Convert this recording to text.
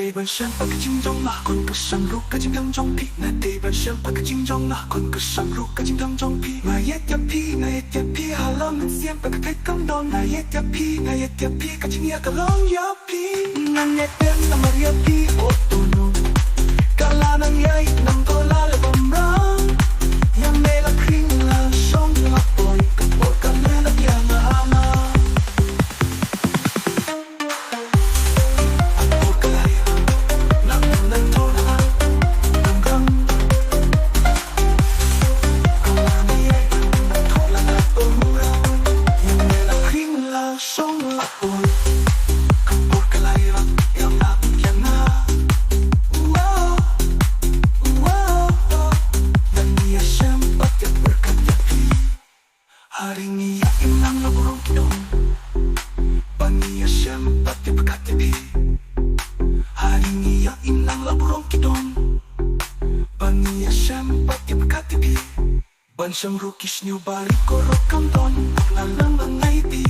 地本身不可竞争了，混个上路个竞争中屁，那地本身不可竞争了，混个上路个竞争中屁，那一條屁，那一條屁，下浪們先不可太感動，那一條屁，那一條屁，個情也個浪一屁，那一條那麼一屁，我都能，kala ng yay ng kolala bamrang, yang nila kring la song la boy, kapor ka nila yang ama. Bansang rookies niyo balik ko rock ang ton, paglalang ang IT,